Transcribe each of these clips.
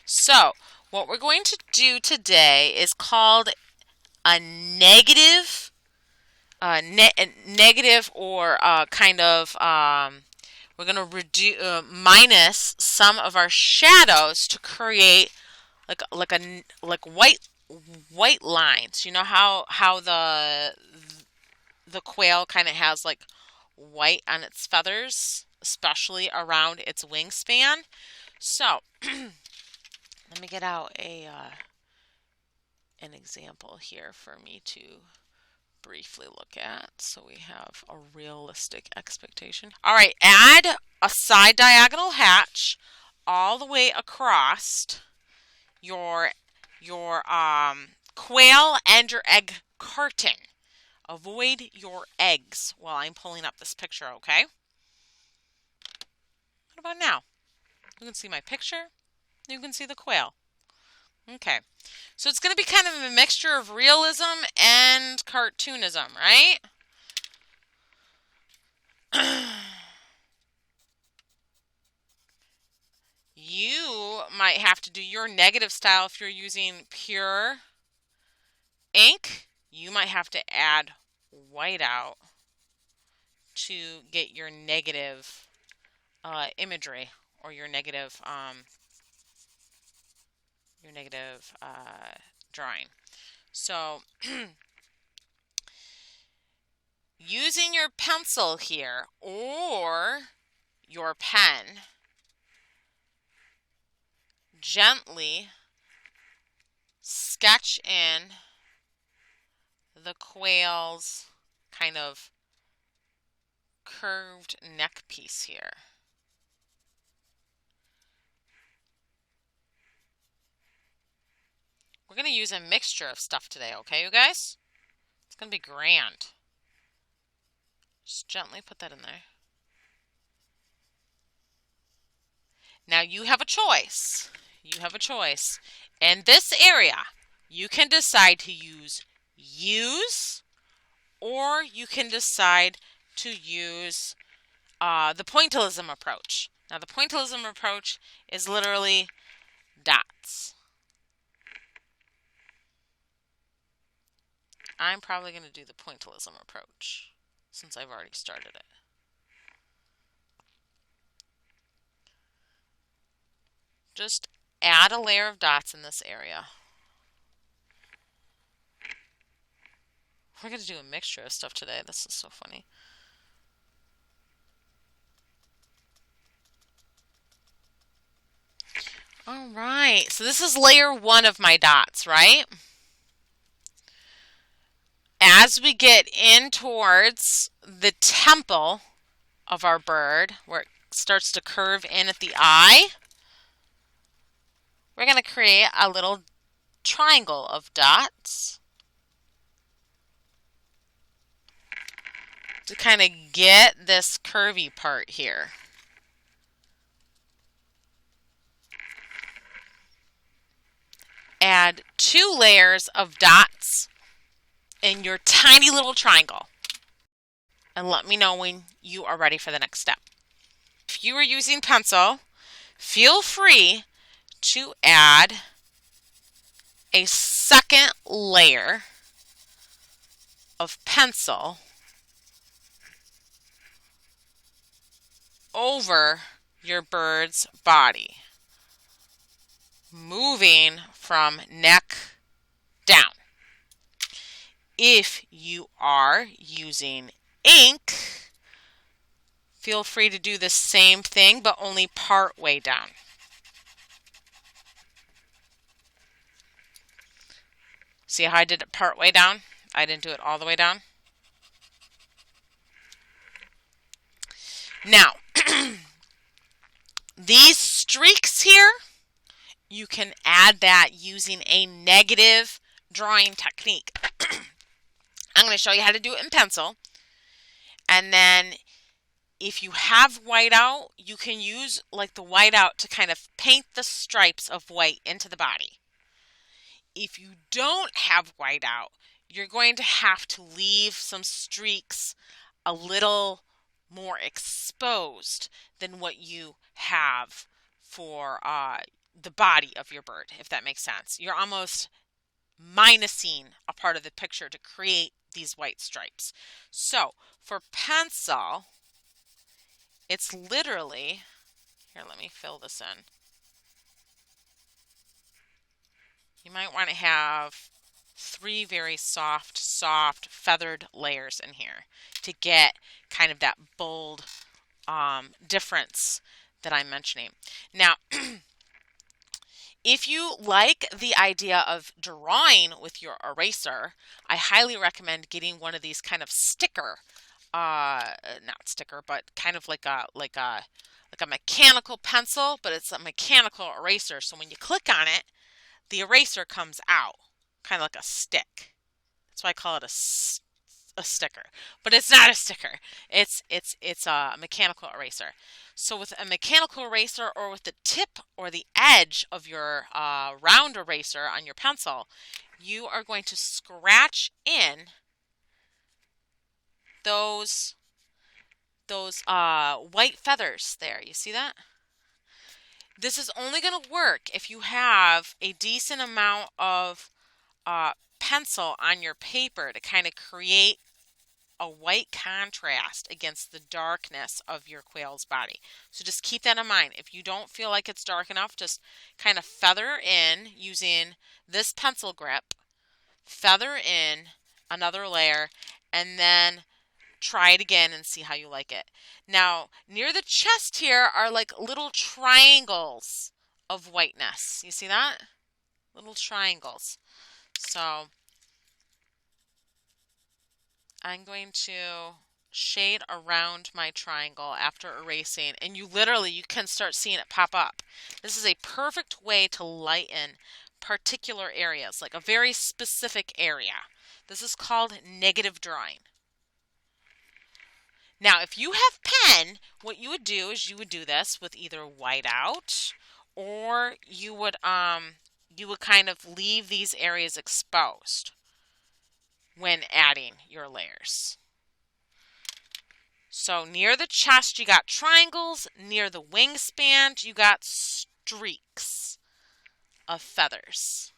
So, what we're going to do today is called a negative or kind of we're going to reduce minus some of our shadows to create like white lines. You know how the quail kind of has like white on its feathers, especially around its wingspan. So let me get out a an example here for me to briefly look at so we have a realistic expectation. All right, add a side diagonal hatch all the way across your quail and your egg carton. Avoid your eggs while I'm pulling up this picture, okay? What about now? You can see my picture. You can see the quail. Okay. So it's going to be kind of a mixture of realism and cartoonism, right? You might have to do your negative style if you're using pure ink. You might have to add white out to get your negative imagery or your negative drawing. So using your pencil here or your pen, gently sketch in the quail's kind of curved neck piece here. We're going to use a mixture of stuff today, okay, you guys? It's going to be grand. Just gently put that in there. Now you have a choice. You have a choice. In this area, you can decide to use or you can decide to use the pointillism approach. Now the pointillism approach is literally dots. I'm probably going to do the pointillism approach since I've already started it. Just add a layer of dots in this area. We're going to do a mixture of stuff today. This is so funny. All right, so this is layer 1 of my dots, right? As we get in towards the temple of our bird, where it starts to curve in at the eye, we're going to create a little triangle of dots to kind of get this curvy part here. Add 2 layers of dots in your tiny little triangle. And let me know when you are ready for the next step. If you are using pencil, feel free to add a second layer of pencil over your bird's body, moving from neck down. If you are using ink, feel free to do the same thing, but only part way down. See how I did it part way down? I didn't do it all the way down. Now, these streaks here, you can add that using a negative drawing technique. I'm going to show you how to do it in pencil. And then if you have whiteout, you can use like the whiteout to kind of paint the stripes of white into the body. If you don't have whiteout, you're going to have to leave some streaks a little more exposed than what you have for the body of your bird, if that makes sense. You're almost minusing a part of the picture to create these white stripes. So for pencil, it's literally, here, let me fill this in. You might want to have 3 very soft feathered layers in here to get kind of that bold difference that I'm mentioning. Now, if you like the idea of drawing with your eraser, I highly recommend getting one of these kind of sticker, not sticker, but kind of like a mechanical pencil, but it's a mechanical eraser. So when you click on it, the eraser comes out, kind of like a stick. That's why I call it a sticker, but it's not a sticker. It's a mechanical eraser. So with a mechanical eraser, or with the tip or the edge of your round eraser on your pencil, you are going to scratch in those white feathers there. You see that? This is only going to work if you have a decent amount of pencil on your paper to kind of create a white contrast against the darkness of your quail's body. So just keep that in mind. If you don't feel like it's dark enough, just kind of feather in using this pencil grip, feather in another layer, and then try it again and see how you like it. Now, near the chest here are like little triangles of whiteness. You see that? Little triangles. So I'm going to shade around my triangle after erasing, and you can start seeing it pop up. This is a perfect way to lighten particular areas, like a very specific area. This is called negative drawing. Now, if you have pen, what you would do is you would do this with either whiteout, or you would kind of leave these areas exposed when adding your layers. So near the chest, you got triangles. Near the wingspan, you got streaks of feathers.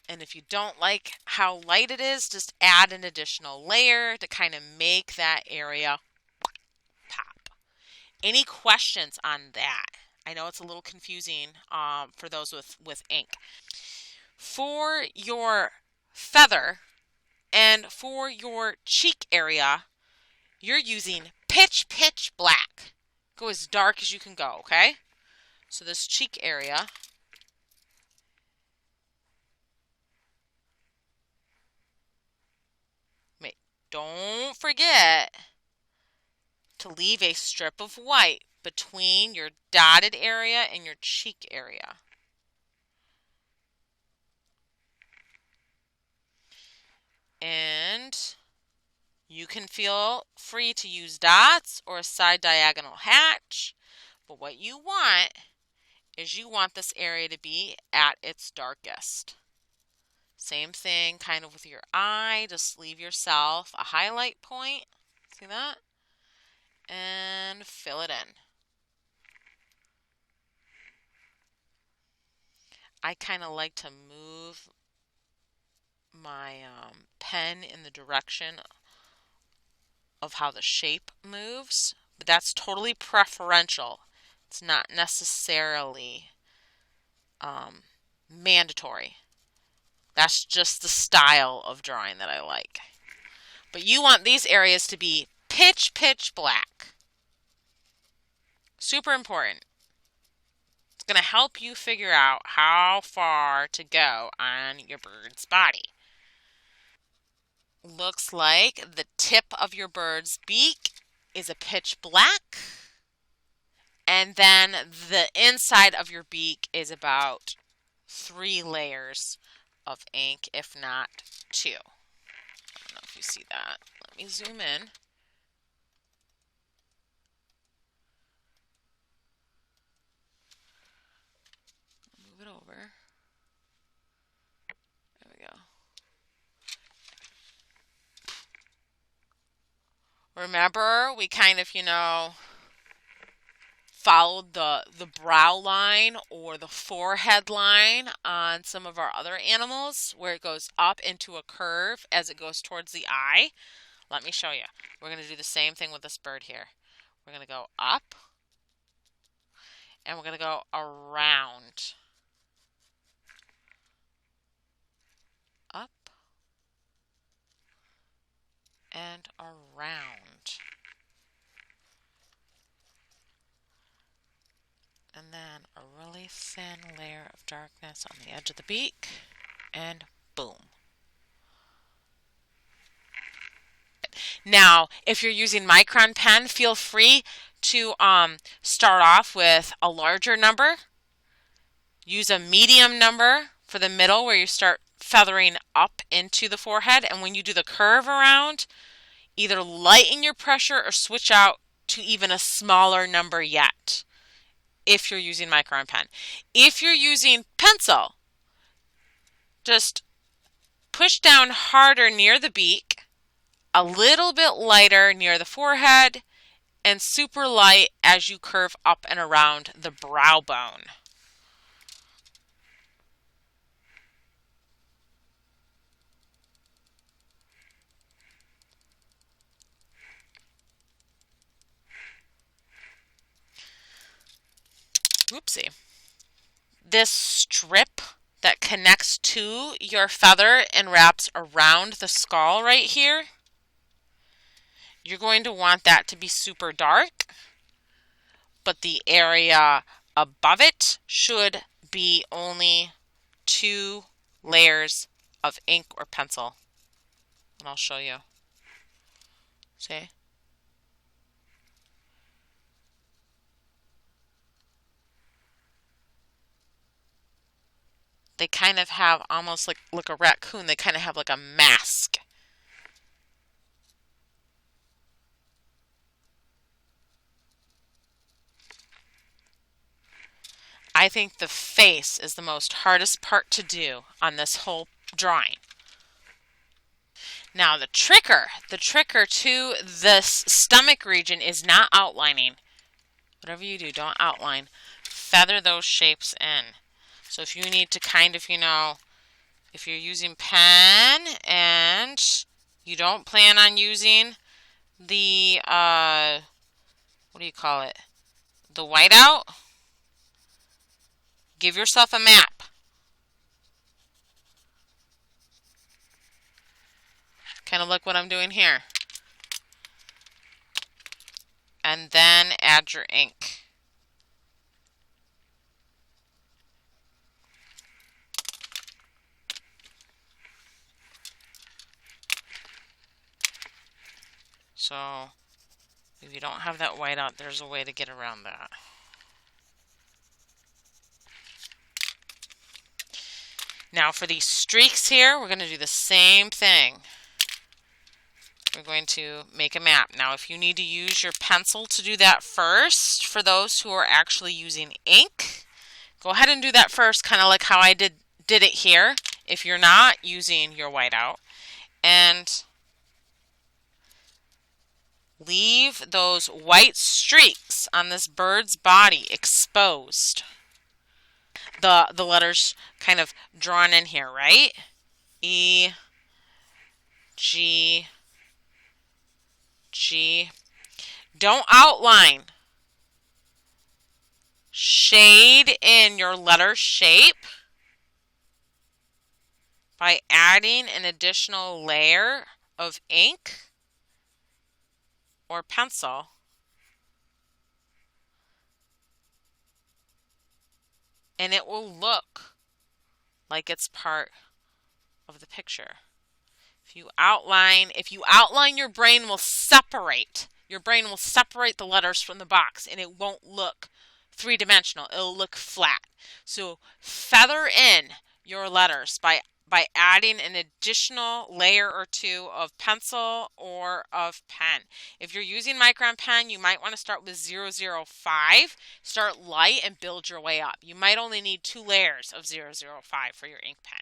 And if you don't like how light it is, just add an additional layer to kind of make that area pop. Any questions on that? I know it's a little confusing for those with ink. For your feather and for your cheek area, you're using pitch black. Go as dark as you can go, okay? So this cheek area, don't forget to leave a strip of white between your dotted area and your cheek area. And you can feel free to use dots or a side diagonal hatch, but what you want is you want this area to be at its darkest. Same thing kind of with your eye. Just leave yourself a highlight point. See that? And fill it in. I kind of like to move my pen in the direction of how the shape moves, but that's totally preferential. It's not necessarily mandatory. That's just the style of drawing that I like. But you want these areas to be pitch black. Super important. It's going to help you figure out how far to go on your bird's body. Looks like the tip of your bird's beak is a pitch black. And then the inside of your beak is about 3 layers of ink, if not 2. I don't know if you see that. Let me zoom in. Move it over. There we go. Remember, we kind of, followed the brow line or the forehead line on some of our other animals where it goes up into a curve as it goes towards the eye. Let me show you. We're going to do the same thing with this bird here. We're going to go up and we're going to go around. Up and around. And then a really thin layer of darkness on the edge of the beak, and boom. Now, if you're using Micron pen, feel free to start off with a larger number. Use a medium number for the middle where you start feathering up into the forehead. And when you do the curve around, either lighten your pressure or switch out to even a smaller number yet if you're using Micron pen. If you're using pencil, just push down harder near the beak, a little bit lighter near the forehead, and super light as you curve up and around the brow bone. Whoopsie. This strip that connects to your feather and wraps around the skull right here, you're going to want that to be super dark, but the area above it should be only 2 layers of ink or pencil. And I'll show you. See? They kind of have almost like a raccoon. They kind of have like a mask. I think the face is the most hardest part to do on this whole drawing. Now the trigger to this stomach region is not outlining. Whatever you do, don't outline. Feather those shapes in. So if you need to kind of, if you're using pen and you don't plan on using the, what do you call it? The whiteout, give yourself a map. Kind of like what I'm doing here. And then add your ink. So if you don't have that whiteout, there's a way to get around that. Now for these streaks here, we're going to do the same thing. We're going to make a map. Now if you need to use your pencil to do that first, for those who are actually using ink, go ahead and do that first, kind of like how I did it here, if you're not using your whiteout. And leave those white streaks on this bird's body exposed. The letters kind of drawn in here, right? E, G, G. Don't outline. Shade in your letter shape by adding an additional layer of ink or pencil. And it will look like it's part of the picture. If you outline, your brain will separate. Your brain will separate the letters from the box and it won't look three-dimensional. It'll look flat. So feather in your letters by adding an additional layer or 2 of pencil or of pen. If you're using Micron pen, you might want to start with 005. Start light and build your way up. You might only need 2 layers of 005 for your ink pen.